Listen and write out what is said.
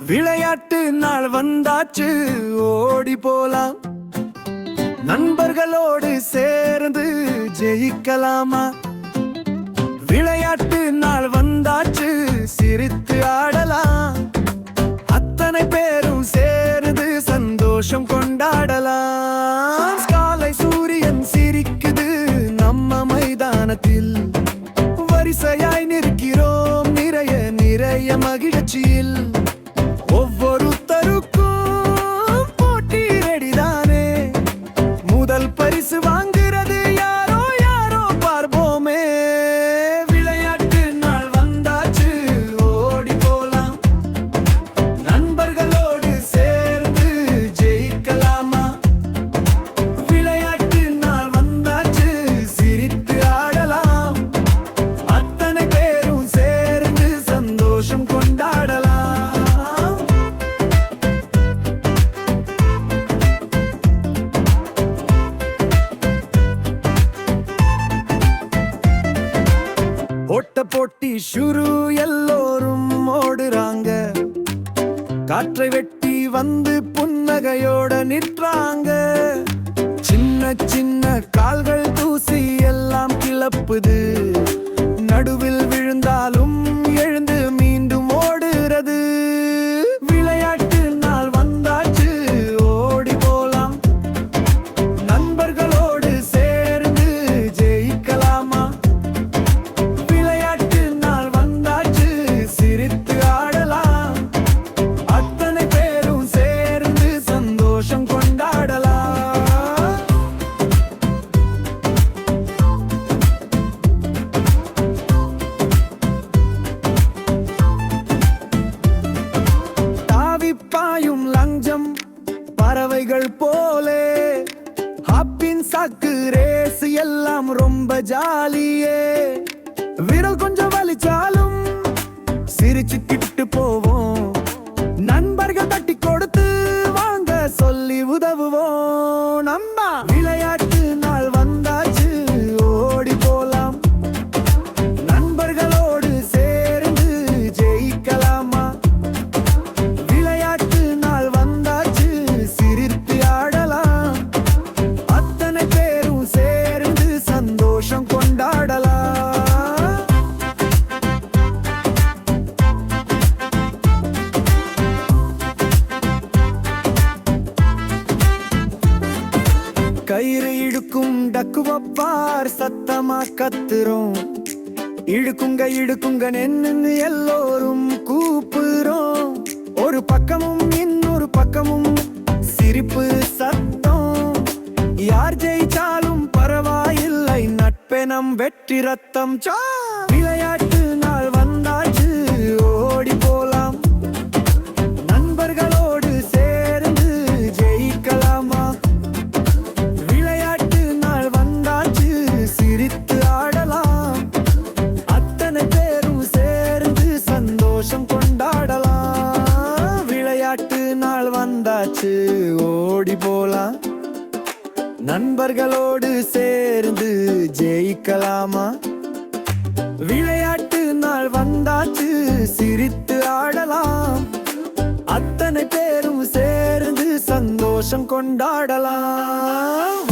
விளையாட்டு நாள் வந்தாச்சு, ஓடி போலாம். நண்பர்களோடு சேர்ந்து ஜெயிக்கலாமா? விளையாட்டு நாள் வந்தாச்சு, சிரித்து ஆடலாம். அத்தனை பேரும் சேர்ந்து சந்தோஷம் கொண்டாடலாம். காலை சூரியன் சிரிக்குது நம்ம மைதானத்தில். வரிசையாய் நிற்கிறோம் நிறைய நிறைய மகிழ்ச்சியில். ஒவ்வொருத்தருக்கும் போட்டி ரெடிதானே. முதல் பரிசு வாங்குறது யாரோ யாரோ பார்ப்போமே. விளையாட்டு நாள் வந்தாச்சு, ஓடி போலாம். நண்பர்களோடு சேர்ந்து ஜெயிக்கலாமா? விளையாட்டு நாள் வந்தாச்சு, சிரித்து ஆடலாம். அத்தனை பேரும் சேர்ந்து சந்தோஷம் கொண்டாடலாம். ஓட்ட போட்டி ஷுரு, எல்லோரும் ஓடுறாங்க. காற்றை வெட்டி வந்து புன்னகையோட நிற்றாங்க. சின்ன சின்ன கால்கள் தூசி எல்லாம் கிளப்புது. நடுவில் விழுந்தாலும் எழுந்து மீண்டும் ஓடுறது. விளையாட்டு நாள் வந்தாச்சு, ஓடி போலாம். நண்பர்களோடு சேர்ந்து ஜெயிக்கலாமா? விளையாட்டு நாள் வந்தாச்சு, சிரித்து ஆடலாம். அத்தனை பேரும் சேர்ந்து சந்தோஷம் கொண்டாடலாம். தாவிப்பாயும் லஞ்சம் பறவைகள் போலே. ஹாப்பின் சாக்கு ரேஸ் எல்லாம் ரொம்ப ஜாலியே. விரல் கொஞ்சம் வலிச்சாலும் சிரிச்சுக்கிட்டு போவோம். நண்பர்கள் தட்டி கொடுத்து வாங்க சொல்லி உதவுவோம். நம்ம விளையாட்டு நாள் வந்தாச்சு, ஓடி போலாம். நண்பர்களோடு சேர்ந்து ஜெயிக்கலாமா? விளையாட்டு நாள் வந்தாச்சு, சிரித்து ஆடலாம். அத்தனை பேரும் சேர்ந்து சந்தோஷம் கொண்டாடலாம். கயிறு இழுக்கும் டக்குவப்பார் சத்தமா கத்துறோம். இழுக்குங்க இழுக்குங்க நின்னு எல்லோரும் கூப்புறோம். ஒரு பக்கமும் இன்னொரு பக்கமும் சிரிப்பு சத்தம். யார் ஜெயிச்சாலும் பரவாயில்லை, நட்பே நம் வெற்றி ரத்தம். விளையாட்டு நாள் வந்தாச்சு, ஓடி போலாம். நண்பர்களோடு சேர்ந்து ஜெயிக்கலாமா? விளையாட்டு நாள் வந்தாச்சு, சிரித்து ஆடலாம். அத்தனை பேரும் சேர்ந்து சந்தோஷம் கொண்டாடலாம். விளையாட்டு நாள் வந்தாச்சு, ஓடி போலாம். நண்பர்களோடு சேர்ந்து ஜெயிக்கலாமா? விளையாட்டு நாள் வந்தாச்சு, சிரித்து ஆடலாம். அத்தனை பேரும் சேர்ந்து சந்தோஷம் கொண்டாடலாம்.